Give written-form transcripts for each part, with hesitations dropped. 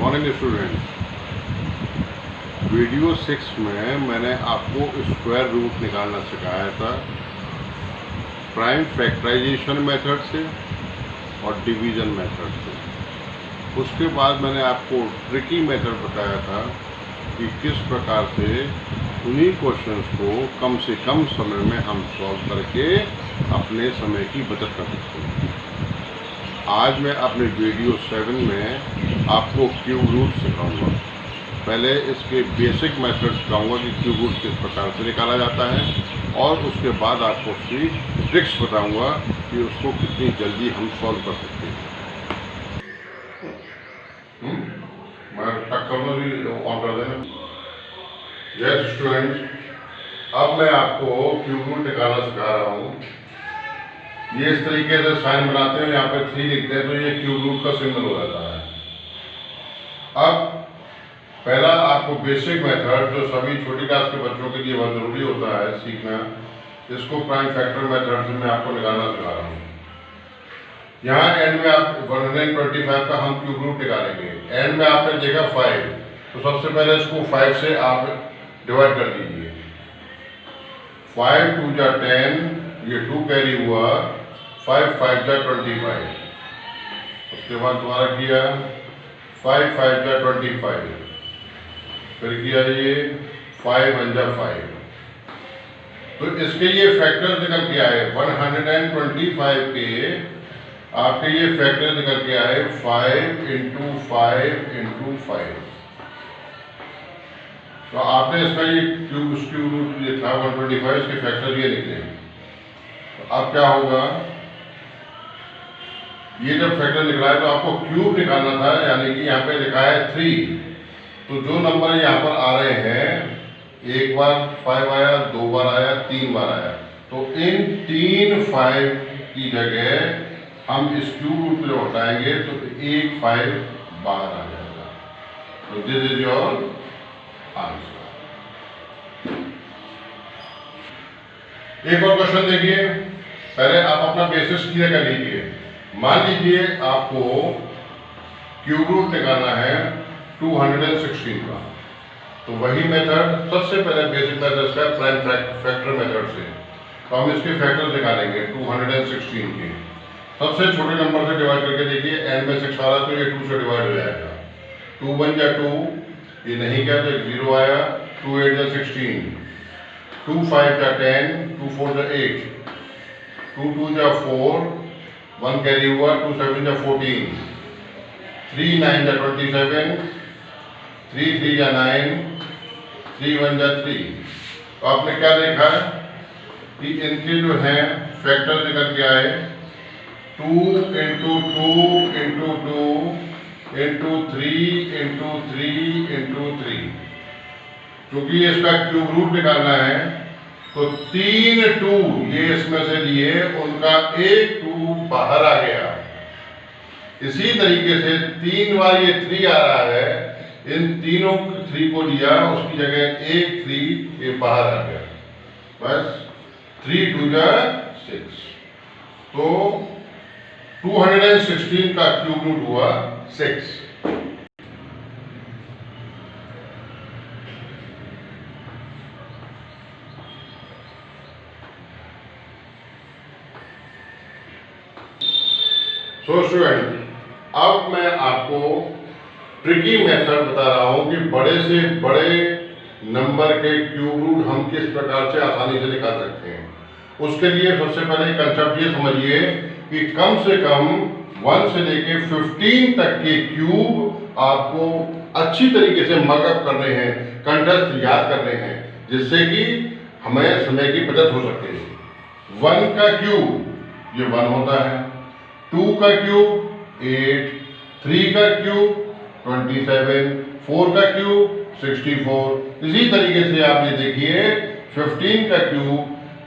Morning student. Video 6 में मैंने आपको स्क्वायर रूट निकालना सिखाया था प्राइम फैक्टराइजेशन मेथड से और डिवीज़न मेथड से। उसके बाद मैंने आपको ट्रिकी मेथड बताया था कि किस प्रकार से उन्हीं क्वेश्चंस को कम से कम समय में हम सॉल्व करके अपने समय की बचत कर सकते हैं। आज मैं अपने वीडियो 7 में आपको क्यूब रूट सिखाऊंगा। पहले इसके बेसिक मेथड सिखाऊंगा कि क्यूब रूट किस प्रकार से निकाला जाता है, और उसके बाद आपको उसकी ट्रिक्स बताऊंगा कि उसको कितनी जल्दी हम सॉल्व कर सकते हैं। मैं टक्कर में भी ऑन कर देना। यस स्टूडेंट, अब मैं आपको क्यूब रूट निकालना सिखा रहा हूँ। ये इस तरीके से साइन बनाते हैं, यहाँ पे 3 लिखते हैं तो ये क्यूब रूट का सिंबल हो जाता है। अब पहला आपको बेसिक मेथड जो सभी छोटी क्लास के बच्चों के लिए बहुत जरूरी होता है सीखना, इसको प्राइम फैक्टर मेथड से मैं आपको निकालना सिखा रहा हूँ। यहाँ एंड में आप 125 का हम क्यूब रूट निकालेंगे। एंड में आपने देखा 5, तो सबसे पहले इसको 5 से आप डिवाइड कर दीजिए। 5 2 जा 10, ये 2 कैरी हुआ, 5 5 जा 25। उसके बाद दोबारा किया 5 5 जा 25, फिर किया ये 5 1 जा 5। तो इसके ये फैक्टर निकल के आए 125 के आपके ये फैक्टर निकल के आए 5 × 5 × 5। तो आपने इसका ये क्यूब रूट ये था 125, इसके फैक्टर ये निकले। तो अब क्या होगा, ये जब फैक्टर निकला है तो आपको क्यूब निकालना था, यानी कि यहाँ पे लिखा है 3। तो जो नंबर यहाँ पर आ रहे हैं, एक बार 5 आया, 2 बार आया, 3 बार आया, तो इन 3 5 की जगह हम इस क्यूब रूट को हटाएंगे तो 1 5 बाहर आ जाएगा। तो दिस इज योर आंसर। एक और क्वेश्चन देखिए, पहले आप अपना बेसिस क्लियर कर लीजिए। मान लीजिए आपको क्यूब रूट निकालना है 216 का, तो वही मेथड सबसे पहले बेसिक मेथड का प्राइम फैक्टर मेथड से, तो हम इसके फैक्टर निकालेंगे 216 के। सबसे छोटे नंबर से डिवाइड करके देखिए, एंड में 6 आ रहा तो ये 2 से डिवाइड हो जाएगा। 2 1 जा 2, ये नहीं गया तो 0 आया, 2 8 जा 16, 2 5 जा 10, 2 4 जा 8, 2 2 जा 4, 1 कैरी हुआ, 2 7 जा 14, 3 9 जा 27, 3 3 जा 9, 3 1 जा 3। तो आपने क्या देखा है कि इनके जो हैं फैक्टर निकल के आए 2 × 2 × 2 × 3 × 3 × 3। क्योंकि इसका क्यूब रूट निकालना है तो 3 2 ये इसमें से लिए, उनका एक 2 बाहर आ गया। इसी तरीके से 3 बार ये 3 आ रहा है, इन तीनों 3 को लिया, उसकी जगह एक 3 ये बाहर आ गया, बस 3 2 जा 6। तो 216 का क्यूब रूट हुआ 6। सो स्टूडेंट, अब मैं आपको ट्रिकी मेथड बता रहा हूं कि बड़े से बड़े नंबर के क्यूब रूट हम किस प्रकार से आसानी से निकाल सकते हैं। उसके लिए सबसे पहले कंसेप्ट ये समझिए कि कम से कम 1 से लेके 15 तक के क्यूब आपको अच्छी तरीके से मर्कअप करने हैं, कंठस्थ याद करने हैं, जिससे कि हमें समय की बचत हो सके। 1 का क्यूब ये 1 होता है, 2 का क्यूब 8, 3 का क्यूब 27, 4 का क्यूब 64। इसी तरीके से आप ये देखिए 15 का क्यूब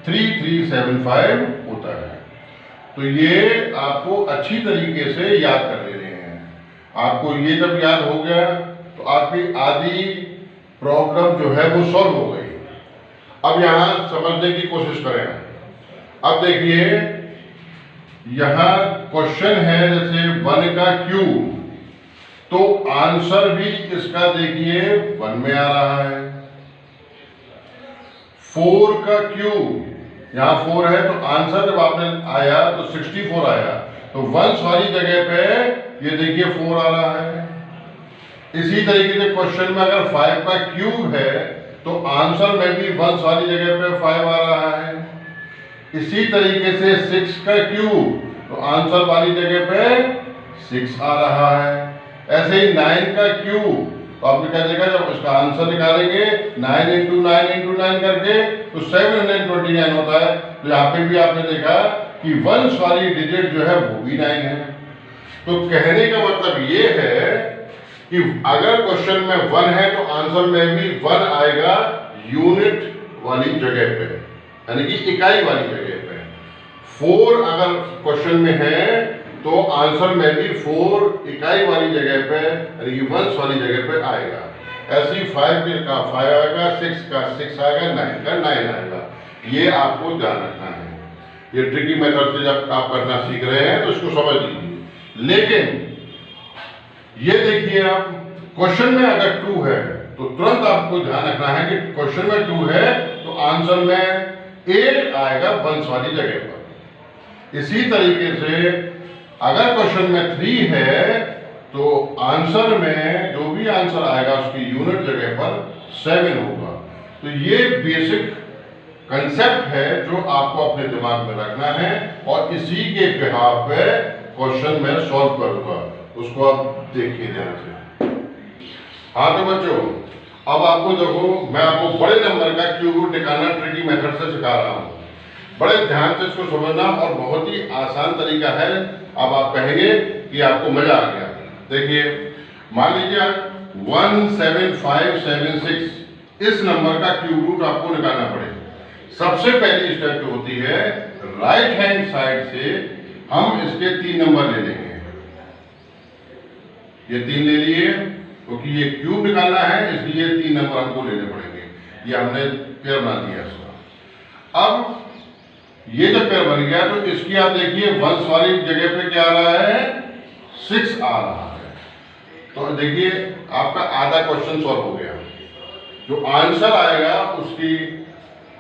3375 होता है। तो ये आपको अच्छी तरीके से याद कर लेने हैं। आपको ये जब याद हो गया तो आपकी आधी प्रॉब्लम जो है वो सॉल्व हो गई। अब यहाँ समझने की कोशिश करें। अब देखिए यहाँ क्वेश्चन है जैसे 1 का क्यूब, तो आंसर भी इसका देखिए 1 में आ रहा है। 4 का क्यूब, यहां 4 है तो आंसर जब आपने आया तो 64 आया, तो वंस वाली जगह पे ये देखिए 4 आ रहा है। इसी तरीके से क्वेश्चन में अगर 5 का क्यूब है तो आंसर में भी वंस वाली जगह पे 5 आ रहा है। इसी तरीके से 6 का क्यूब, तो आंसर वाली जगह पे 6 आ रहा है। ऐसे ही 9 का क्यूब, तो आपने क्या देखा, जब उसका आंसर निकालेंगे 9 × 9 × 9 करके तो 729 होता है। तो यहाँ पे भी आपने देखा कि वंस वाली डिजिट जो है वो भी 9 है। तो कहने का मतलब ये है कि अगर क्वेश्चन में 1 है तो आंसर में भी 1 आएगा यूनिट वाली जगह पे, यानी कि इकाई वाली जगह पे। 4 अगर क्वेश्चन में है तो आंसर में भी 4 इकाई वाली जगह पे, यानी कि वंस वाली जगह पे आएगा। ऐसे ही 5 का 5 आएगा, 6 का 6 आएगा, 9 का 9 आएगा। ये आपको ध्यान रखना है। ये ट्रिकी मेथड से जब आप करना सीख रहे हैं तो इसको समझ लीजिए। लेकिन ये देखिए, आप क्वेश्चन में अगर 2 है तो तुरंत आपको ध्यान रखना है कि क्वेश्चन में 2 है तो आंसर में 8 आएगा वंस वाली जगह पर। इसी तरीके से अगर क्वेश्चन में 3 है तो आंसर में जो भी आंसर आएगा उसकी यूनिट जगह पर 7 होगा। तो ये बेसिक कंसेप्ट है जो आपको अपने दिमाग में रखना है और इसी के बिहाफ पे क्वेश्चन में सॉल्व करूंगा, उसको आप देखिए ध्यान से। हाँ तो बच्चों, अब आपको देखो, मैं आपको बड़े नंबर का क्यूब रूट निकालना ट्रिकी मेथड से सिखा रहा हूँ। बड़े ध्यान से इसको समझना और बहुत ही आसान तरीका है। अब आप कहेंगे कि आपको मजा आ गया। देखिए, मान लीजिए 17576 इस नंबर का क्यूब रूट आपको निकालना पड़ेगा। सबसे पहली स्टेप जो होती है, राइट हैंड साइड से हम इसके 3 नंबर ले लेंगे। ये 3 ले लिए, क्योंकि ये क्यूब निकालना है इसलिए 3 नंबर हमको लेने पड़ेंगे। ये हमने पेयर बना दिया इसका। अब ये जब पेयर बन गया तो इसकी आप देखिए वंस वाली जगह पे क्या आ रहा है, 6 आ रहा है। तो देखिए आपका आधा क्वेश्चन सॉल्व हो गया। जो आंसर आएगा उसकी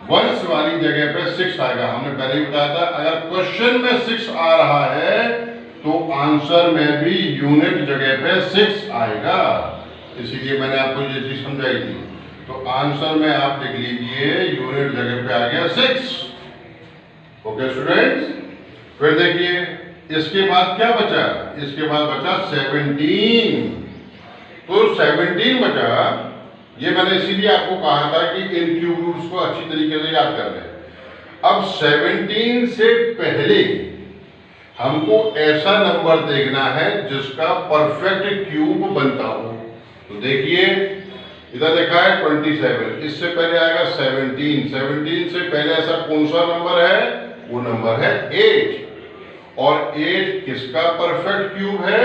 वंस वाली जगह पे 6 आएगा। हमने पहले ही बताया था, अगर क्वेश्चन में 6 आ रहा है तो आंसर में भी यूनिट जगह पे 6 आएगा। इसीलिए मैंने आपको ये चीज समझाई थी। तो आंसर में आप लिख लीजिए यूनिट जगह पे आ गया 6। ओके स्टूडेंट्स, फिर देखिए इसके बाद क्या बचा, इसके बाद बचा 17। तो 17 बचा। ये मैंने इसीलिए आपको कहा था कि इन क्यूब रूट्स को अच्छी तरीके से याद कर लें। अब 17 से पहले हमको ऐसा नंबर देखना है जिसका परफेक्ट क्यूब बनता हो। तो देखिए इधर लिखा है 27, इससे पहले आएगा 17। 17 से पहले ऐसा कौन सा नंबर है, वो नंबर है 8। और 8 किसका परफेक्ट क्यूब है,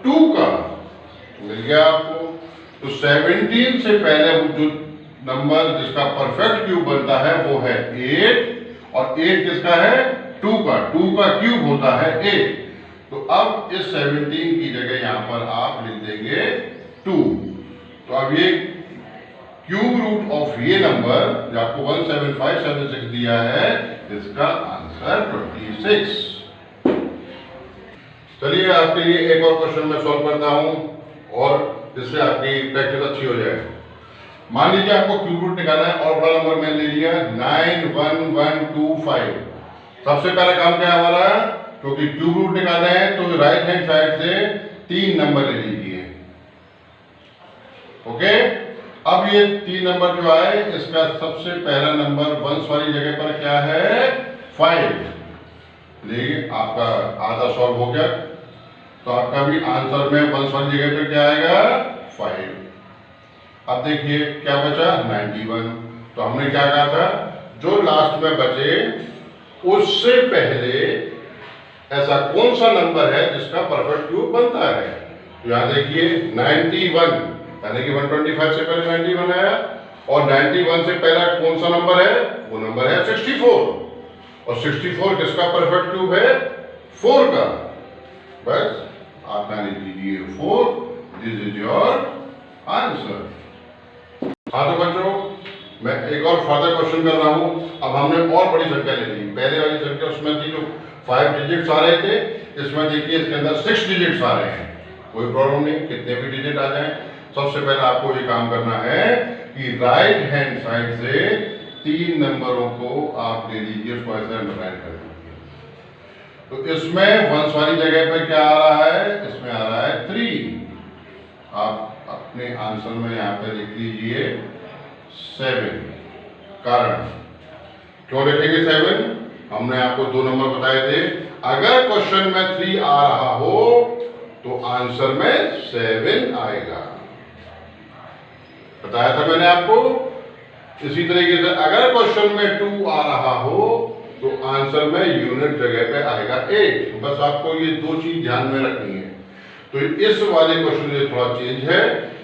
2 का। मिल गया आपको। तो 17 से पहले जो नंबर जिसका परफेक्ट क्यूब बनता है वो है 8, और 8 किसका है, 2 का। 2 का क्यूब होता है 8। तो अब इस 17 की जगह यहां पर आप लिख देंगे 2। तो अब ये क्यूब रूट ऑफ ये नंबर जो आपको 17576 दिया है, इसका आंसर 26। चलिए आपके लिए एक और क्वेश्चन मैं सॉल्व करता हूं और जिससे आपकी प्रैक्टिस अच्छी हो जाए। मान लीजिए आपको क्यूब रूट निकालना है और बड़ा नंबर मैंने ले लिया 91125। सबसे पहला काम क्या है हमारा, क्योंकि क्यूब रूट निकालना है तो राइट हैंड साइड से 3 नंबर ले लीजिए। ओके, अब ये 3 नंबर जो आए, इसका सबसे पहला नंबर वंस वाली जगह पर क्या है, 5। देखिए आपका आधा सॉल्व हो गया। तो आपका भी आंसर में वंस वाली जगह पर क्या आएगा, 5। अब देखिए क्या बचा, 91। तो हमने क्या कहा था, जो लास्ट में बचे उससे पहले ऐसा कौन सा नंबर है जिसका परफेक्ट क्यूब बनता है। तो यहां देखिए 91, यानी कि 125 से पहले 91 आया, और 91 से पहला कौन सा नंबर है, वो नंबर है 64। और 64 किसका परफेक्ट क्यूब है, 4 का। बस आप लिख लीजिए 4। This is your answer. हाँ तो बच्चों, मैं एक और फर्दर क्वेश्चन कर रहा हूं। अब हमने और बड़ी संख्या ले ली। पहले वाली संख्या उसमें थी जो 5 डिजिट्स आ रहे थे, इसमें देखिए इसके अंदर 6 डिजिट्स आ रहे हैं। कोई प्रॉब्लम नहीं, कितने भी डिजिट आ जाएं। सबसे पहले आपको ये काम करना है कि राइट हैंड साइड से 3 नंबरों को आप ले लीजिए, उसको ऐसे अंडरलाइन कर दीजिए। तो इसमें वंस वाली जगह पे क्या आ रहा है? इसमें आ रहा है 3। आप अपने आंसर में यहाँ पे लिख लीजिए 7। कारण क्यों लिखेंगे 7? हमने आपको 2 नंबर बताए थे। अगर क्वेश्चन में 3 आ रहा हो तो आंसर में 7 आएगा, बताया था मैंने आपको। इसी तरीके से अगर क्वेश्चन में 2 आ रहा हो तो आंसर में यूनिट जगह पे आएगा 8। बस आपको ये 2 चीज ध्यान में रखनी है। तो इस वाले क्वेश्चन में थोड़ा चेंज है।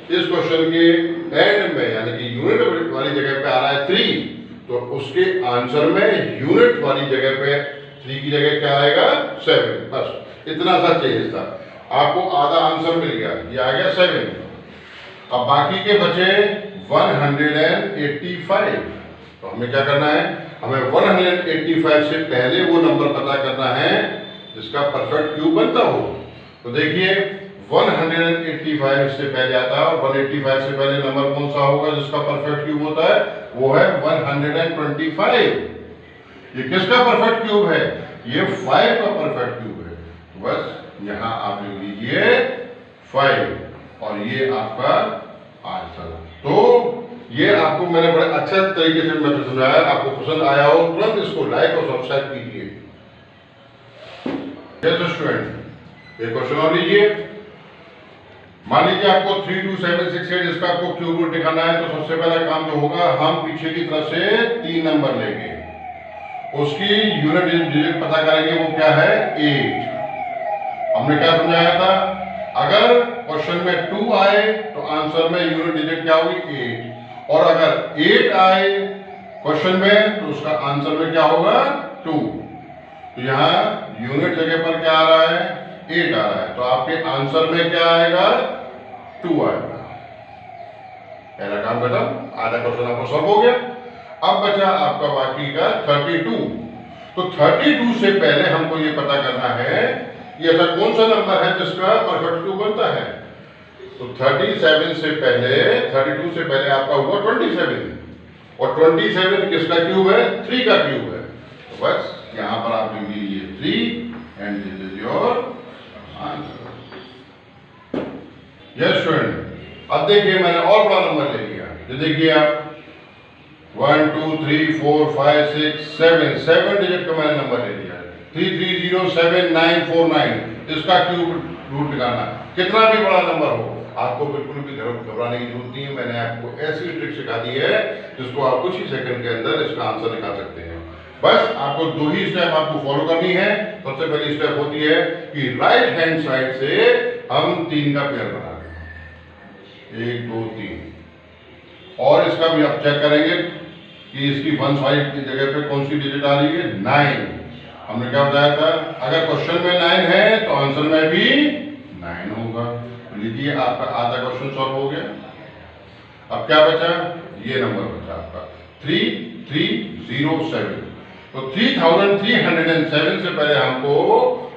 इस क्वेश्चन के एंड में यानी कि यूनिट वाली जगह पे आ रहा है 3, तो उसके आंसर में यूनिट वाली जगह पे 3 की जगह क्या आएगा? 7। बस इतना सा चेंज था। आपको आधा आंसर मिल गया, ये आ गया 7। अब बाकी के बचे 185। तो हमें क्या करना है? हमें 185 से पहले वो नंबर पता करना है जिसका परफेक्ट क्यूब बनता हो। तो देखिए 185 से पहले आता है, और 185 से पहले नंबर कौन सा होगा जिसका परफेक्ट क्यूब होता है? वो है 125। ये किसका परफेक्ट क्यूब है? ये 5 का परफेक्ट क्यूब है। तो बस यहां आप लिख लीजिए 5 और ये आपका आंसर। तो ये आपको मैंने बड़े अच्छे तरीके से मैं समझाया। आपको पसंद आया हो तुरंत इसको लाइक और सब्सक्राइब कीजिए। यस स्टूडेंट, ये क्वेश्चन और लीजिए। मान लीजिए आपको 32768 इसका आपको क्यूब रूट दिखाना है। तो सबसे पहला काम जो होगा, हम पीछे की तरफ से 3 नंबर लेंगे, उसकी यूनिट डिजिट पता करेंगे। वो क्या है? 8। हमने क्या समझाया था? अगर क्वेश्चन में 2 आए तो आंसर में यूनिट डिजिट क्या होगी? 8। और अगर 8 आए क्वेश्चन में तो उसका आंसर में क्या होगा? 2। तो यहाँ यूनिट जगह पर क्या आ रहा है? 8 आ रहा है। तो आपके आंसर में क्या आएगा? 2 आएगा। पहला काम खत्म, आधा क्वेश्चन आपको सॉल्व हो गया। अब बचा आपका बाकी का 32। तो 32 से पहले हमको ये पता करना है कि ऐसा कौन सा नंबर है जिसका परफेक्ट क्यूब बनता है। तो 37 से पहले, 32 से पहले आपका हुआ 27, और 27 किसका क्यूब है? 3 का क्यूब है। तो बस यहां पर आप लिख लीजिए 3 and this is your answer. Yes student, अब देखिए मैंने और बड़ा नंबर ले लिया। तो देखिए आप 1 2 3 4 5 6 7 डिजिट का मैंने नंबर ले लिया। 3307 949 इसका क्यूब रूट निकालना। कितना भी बड़ा नंबर हो, आपको बिल्कुल भी घबराने की जरूरत नहीं है। मैंने आपको ऐसी ट्रिक सिखा दी है जिसको आप कुछ ही सेकंड के अंदर इसका आंसर निकाल सकते हैं। बस आपको 2 ही स्टेप आपको फॉलो करनी है। सबसे पहली स्टेप होती है कि राइट हैंड साइड से हम 3 का पेयर बना लें, 1 2 3। और इसका भी आप चेक करेंगे कि इसकी 1 साइड की जगह पे कौन सी डिजिट आ रही है? 9। हमने क्या बताया था? अगर क्वेश्चन में 9 है तो आंसर में भी 9 होगा। तो लीजिए आपका आधा क्वेश्चन सॉल्व हो गया। अब क्या बचा? ये नंबर बचा आपका 3307। तो 3307 से पहले हमको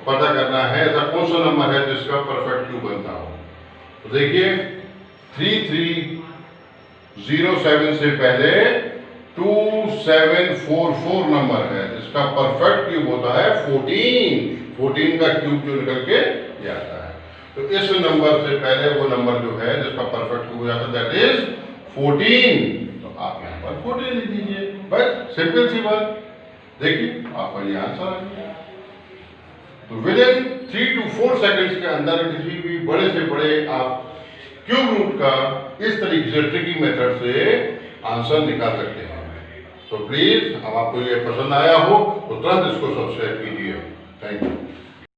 पता करना है ऐसा कौन सा नंबर है जिसका परफेक्ट क्यूब बनता हो। तो देखिए 3307 से पहले 2744 नंबर है जिसका परफेक्ट क्यूब होता है 14। 14 का क्यूब जो निकल के आता है। तो इस नंबर से पहले वो नंबर जो है जिसका परफेक्ट क्यूब हो जाता है दैट इज 14। तो आप यहाँ पर 14 लिख दीजिए। बस सिंपल सी बात। देखिए आपका ये आंसर आ गया। तो विद इन 3 to 4 सेकंड्स के अंदर किसी भी बड़े से बड़े आप क्यूब रूट का इस तरीके से ट्रिकी मेथड से आंसर निकाल सकते हैं। तो प्लीज, अब आपको ये पसंद आया हो तो तुरंत इसको सब्सक्राइब कीजिए। Thank you.